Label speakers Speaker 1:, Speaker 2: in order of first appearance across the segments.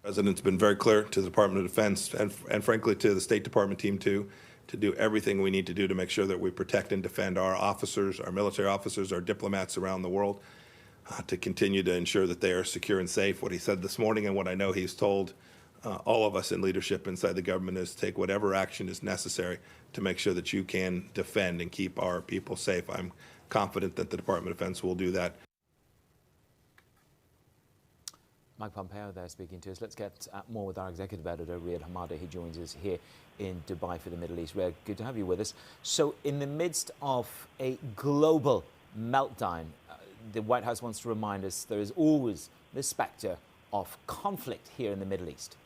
Speaker 1: President's been very clear to the Department of Defense and frankly to the State Department team too, to do everything we need to do to make sure that we protect and defend our officers, our military officers, our diplomats around the world, to continue to ensure that they are secure and safe. What he said this morning and what I know he's told all of us in leadership inside the government is take whatever action is necessary to make sure that you can defend and keep our people safe. I'm confident that the Department of Defense will do that.
Speaker 2: Mike Pompeo there speaking to us. Let's get more with our executive editor, Riad Hamade. He joins us here in Dubai for the Middle East. Riad, good to have you with us. So in the midst of a global meltdown, the White House wants to remind us there is always the spectre of conflict here in the Middle East.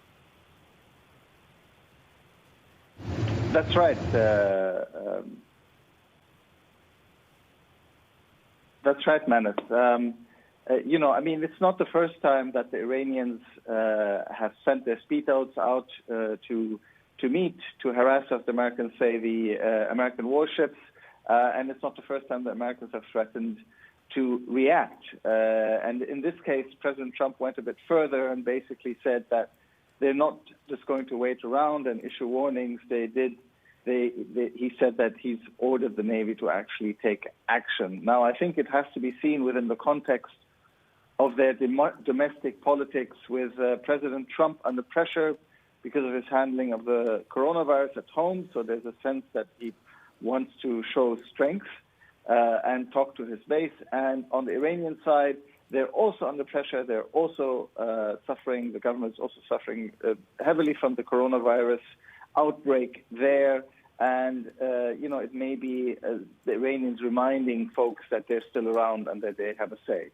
Speaker 3: That's right. That's right, Manus. It's not the first time that the Iranians have sent their speedboats out to meet, to harass, as the Americans say, the American warships. And it's not the first time the Americans have threatened to react. And in this case, President Trump went a bit further and basically said that they're not just going to wait around and issue warnings. He said that he's ordered the Navy to actually take action. Now, I think it has to be seen within the context of their domestic politics, with President Trump under pressure because of his handling of the coronavirus at home. So there's a sense that he wants to show strength and talk to his base. And on the Iranian side, they're also under pressure. They're also suffering. The government is also suffering heavily from the coronavirus outbreak there. And, it may be the Iranians reminding folks that they're still around and that they have a say.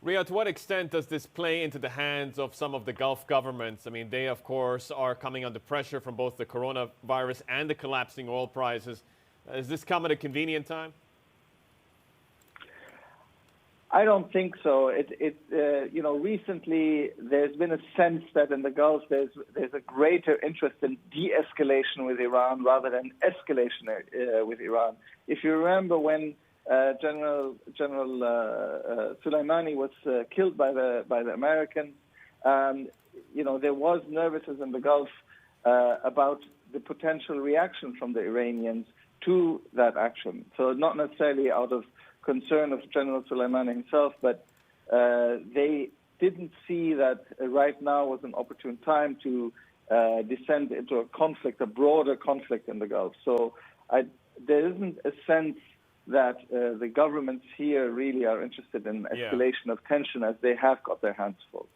Speaker 4: Riad, to what extent does this play into the hands of some of the Gulf governments? I mean, they, of course, are coming under pressure from both the coronavirus and the collapsing oil prices. Has this come at a convenient time?
Speaker 3: I don't think so. Recently there's been a sense that in the Gulf there's a greater interest in de-escalation with Iran rather than escalation with Iran. If you remember when General Soleimani was killed by the Americans, there was nervousness in the Gulf about the potential reaction from the Iranians to that action. So not necessarily out of concern of General Soleimani himself, but they didn't see that right now was an opportune time to descend into a conflict, a broader conflict in the Gulf. So there isn't a sense that the governments here really are interested in escalation of tension, as they have got their hands full.